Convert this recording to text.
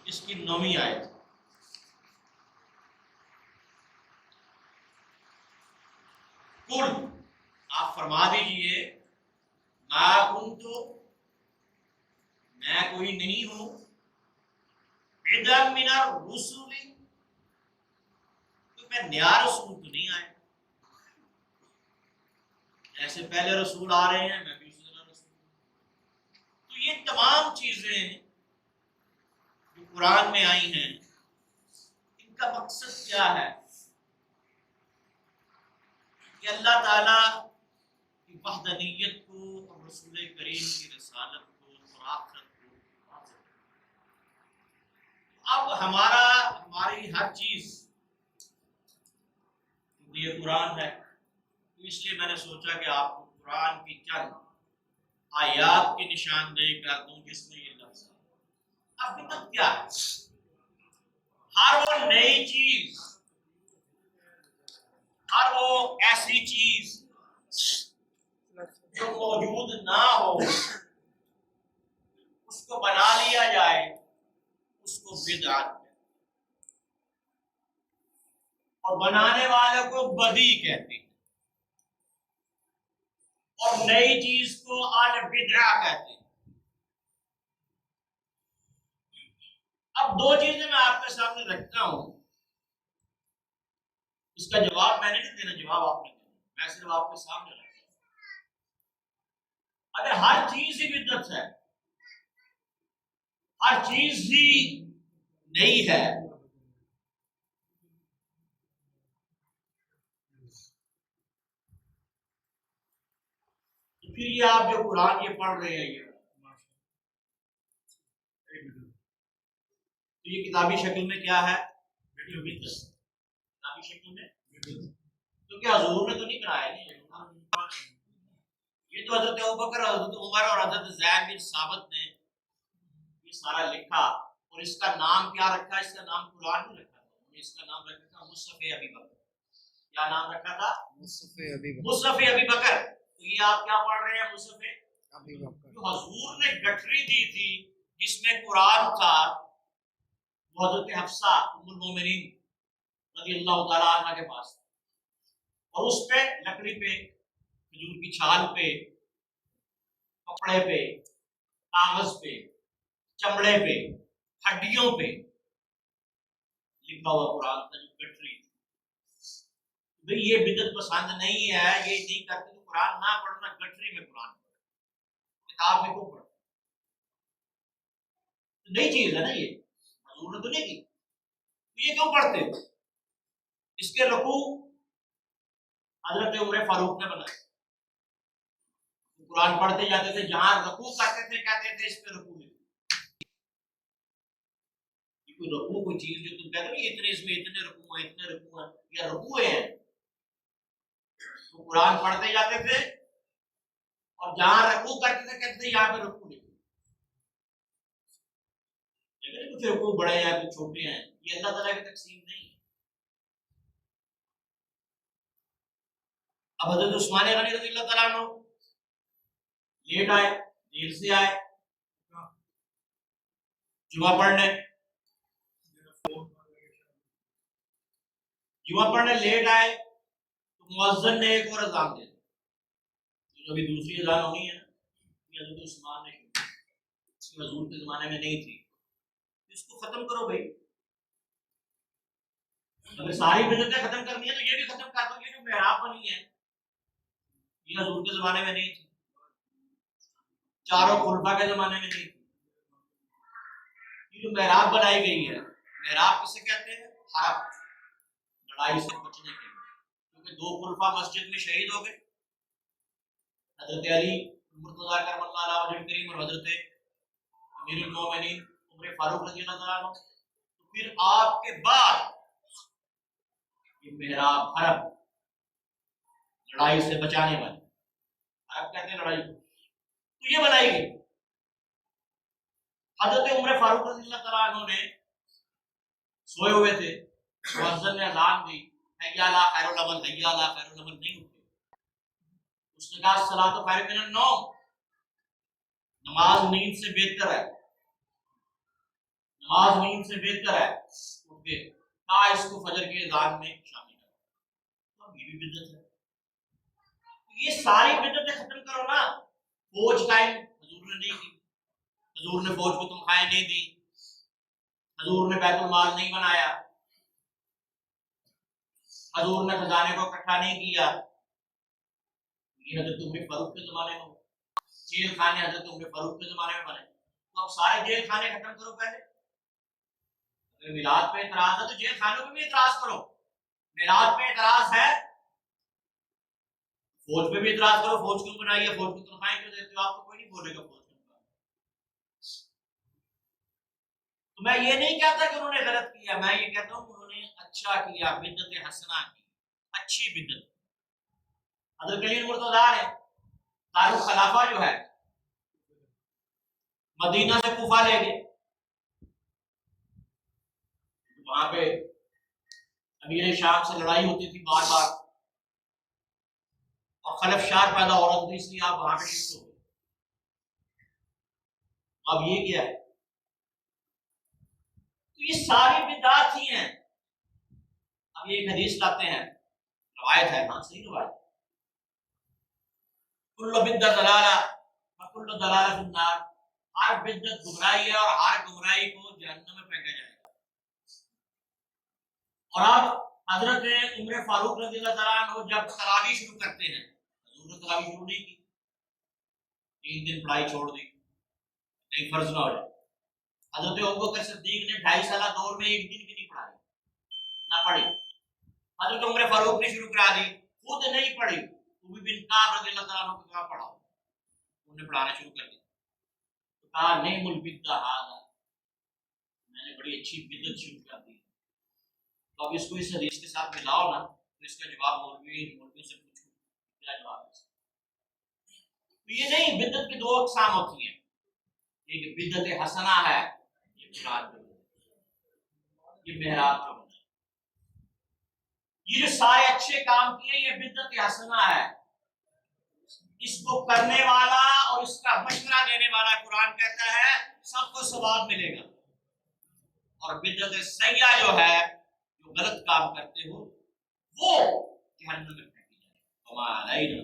اس کی 9ویں آیت. قل، آپ فرما دیجئے، ما کنت، میں کوئی نہیں ہوں، بدعا من الرسل، تو میں نیا رسول تو نہیں آیا. جیسے پہلے رسول آ رہے ہیں میں بھی اسی طرح رسول ہوں. تو یہ تمام چیزیں جو قرآن میں آئی ہیں ان کا مقصد کیا ہے؟ کہ اللہ تعالیٰ کی وحدانیت کو اور رسول کریم کی رسالت کو اور آخرت کو. اب ہماری ہر چیز یہ قرآن ہے، اس لیے میں نے سوچا کہ آپ کو قرآن کی چند آیات کی نشاندہی کر دوں جس میں یہ لفظ ہے. اب بدعت کیا ہے؟ ہر وہ نئی چیز، ہر وہ ایسی چیز جو موجود نہ ہو اس کو بنا لیا جائے، اس کو بدعت کہتے ہیں. اور بنانے والے کو بدی کہتے ہیں، اور نئی چیز کو آل بدعہ کہتے ہیں. اب دو چیزیں میں آپ کے سامنے رکھتا ہوں، اس کا جواب میں نے نہیں دینا، جواب آپ نے دینا، میں صرف آپ کے سامنے رکھتا ہوں. اگر ہر چیز ہی بدعت ہے، ہر چیز ہی نئی ہے، تو پھر یہ آپ جو قرآن یہ پڑھ رہے ہیں تو یہ کتابی شکل میں کیا ہے؟ کتابی شکل میں. تو کیا حضور نے تو نہیں کرایا نہیں، یہ تو حضرت ابوبکر، حضرت عمر اور حضرت زید بن ثابت نے یہ سارا لکھا. اور اس کا نام کیا رکھا؟ اس کا نام قرآن نہیں رکھا تھا، اس کا نام رکھا تھا مصحف ابی بکر. کیا نام رکھا تھا؟ مصحف ابی بکر. تو یہ آپ کیا پڑھ رہے ہیں؟ مصحف ابی بکر. جو حضور نے گٹھری دی تھی جس میں قرآن تھا، وہ حضرت حفصہ ام المومنین رضی اللہ تعالیٰ عنہ کے پاس، اور اس پہ لکڑی پہ، کھجور کی چھال پہ، کپڑے پہ، کاغذ پہ، چمڑے پہ، ہڈیوں پہ لکھا ہوا قرآن کا جو گٹھری. بھئی یہ بدعت پسند نہیں ہے، یہ نہیں کرتے تو قرآن نہ پڑھنا، گٹھری میں قرآن پڑھنا، کتاب میں کیوں پڑھنا؟ نئی چیز ہے نا، یہ حضور نے تو نہیں کی، تو یہ کیوں پڑھتے؟ اس کے رکوع حضرت عمر فاروق نے بنائے. قرآن پڑھتے جاتے تھے، جہاں رکوع کرتے تھے کہتے تھے اس پہ رکوع لکھو. کوئی رکوع کوئی چیز جو تم کہتے ہو اتنے، اس میں اتنے رکوع ہیں، اتنے رکوع ہیں، یا رکوع ہیں. تو قرآن پڑھتے جاتے تھے اور جہاں رکوع کرتے تھے کہتے تھے یہاں پہ رکوع لکھو. لیکن کچھ رکوع بڑے ہیں کچھ چھوٹے ہیں، یہ اللہ تعالیٰ کی تقسیم نہیں ہے. اب حضرت عثمان غنی رضی اللہ تعالیٰ عنہ لیٹ آئے، دیر سے آئے جمعہ پڑھنے، لیٹ آئے تو مؤذن نے ایک اور اذان دے دی، جو ابھی دوسری اذان ہونی ہے نا، یہ حضرت عثمان نے اس کی حضور کے زمانے میں نہیں تھی. اس کو ختم کرو بھائی، اگر ساری بدعتیں ختم کرنی ہے تو یہ بھی ختم کر دو. یہ جو محراب بنی ہے یہ حضور کے زمانے میں نہیں تھی، چاروں خلفاء کے زمانے میں نہیں تھی. یہ جو محراب بنائی گئی ہے، محراب کسے کہتے ہیں؟ حرم، لڑائی سے بچنے کے لیے، کیونکہ دو خلفاء مسجد میں شہید ہو گئے، حضرت علی مرتضیٰ کرم اللہ علیہ وجہ کریم اور حضرت امیر المومنین عمر فاروق رضی اللہ تعالیٰ عنہ. تو پھر آپ کے بعد یہ محراب حرم لڑائی سے بچانے والی، حرم کہتے ہیں لڑائی کو، تو یہ بنائی گئی. حضرت عمر فاروق رضی اللہ تعالیٰ عنہ نے سوئے ہوئے تھے، مؤذن نے اذان دی، حی علی خیر العمل، حی علی خیر العمل، نہیں اٹھے. اس نے کہا الصلاۃ خیر من النوم، نماز نیند سے بہتر ہے، نماز نیند سے بہتر ہے اٹھ کے اس کو فجر کے اذان میں شامل کرو، تو یہ بھی بدعت ہے۔ یہ ساری بدعتیں ختم کرو نا۔ فوج قائم حضور نے نہیں کی، حضور نے فوج کو تنخواہیں نہیں دی، حضور نے بیت المال نہیں بنایا، حضور نے خزانے کو اکٹھا نہیں کیا۔ یہ حضرت عمر فاروق کے زمانے میں، جیل خانے حضرت عمر فاروق کے زمانے میں بنے، تو اب سارے جیل خانے ختم کرو پہلے۔ اگر میلاد پہ اعتراض ہے تو جیل خانوں پہ بھی اعتراض کرو۔ میلاد پہ اعتراض ہے، فوج پہ بھی اعتراض کرو، فوج کیوں بنائی ہے، فوج کو تنخواہیں کیوں دیتے ہو، آپ کو کوئی نہیں بولے گا فوج کیوں بنائی۔ تو میں یہ نہیں کہتا کہ انہوں نے غلط کیا، میں یہ کہتا ہوں کہ انہوں نے اچھا کیا، بدعت حسنہ کی، اچھی بدعت۔ حضرت کلیم مرتضیٰ ہے دارالخلافہ جو ہے مدینہ سے کوفہ لے گئے، وہاں پہ امیر شام سے لڑائی ہوتی تھی بار بار، اور خلف شار پیدا ہو رہا تھا، اس لیے آپ وہاں پہ شفٹ ہو گئے۔ اب یہ کیا ہے؟ تو یہ ساری بدعات ہی ہیں۔ اب یہ ایک حدیث لاتے ہیں، روایت ہے، ہاں صحیح روایت، کل بدعت ضلالہ وکل ضلالہ فی النار، ہر بدعت گمراہی ہے اور ہر گمراہی کو جہنم میں پھینکا جائے گا۔ اور اب حضرت عمر فاروق رضی اللہ تعالیٰ عنہ جب تراویح شروع کرتے ہیں، حضور نے تراویح شروع نہیں کی، 3 دن پڑھائی چھوڑ دی، نہیں فرض نہ ہو جائے۔ حضرت ابوبکر صدیق نے 2.5 سالہ دور میں 1 دن بھی نہیں پڑھائی، نہ پڑھی۔ حضرت عمر فاروق نے شروع کرا دی، خود نہیں پڑھی، ابی بن کعب رضی اللہ تعالیٰ عنہ کو کہا پڑھاؤ، انہوں نے پڑھانا شروع کر دیا۔ تو کہا نعم البدعہ ھذا، میں نے بڑی اچھی بدعت شروع کر دی۔ تو اب اس کو اس حدیث کے ساتھ ملاؤ نا، تو اس کا جواب مولوی سے پوچھو کیا جواب ہے۔ تو یہ نہیں، بدعت کی 2 اقسام ہوتی ہیں، ایک بدعت حسنہ ہے، یہ مراد جو ہے، یہ محراب جو ہے، یہ جو سارے اچھے کام کیے یہ بدعت حسنہ ہے، اس کو کرنے والا اور اس کا مشورہ دینے والا قرآن کہتا ہے سب کو ثواب ملے گا، اور بدعت سیئہ جو ہے، جو غلط کام کرتے ہو، وہ جہنم میں پھینکی جائے گی۔ وما علینا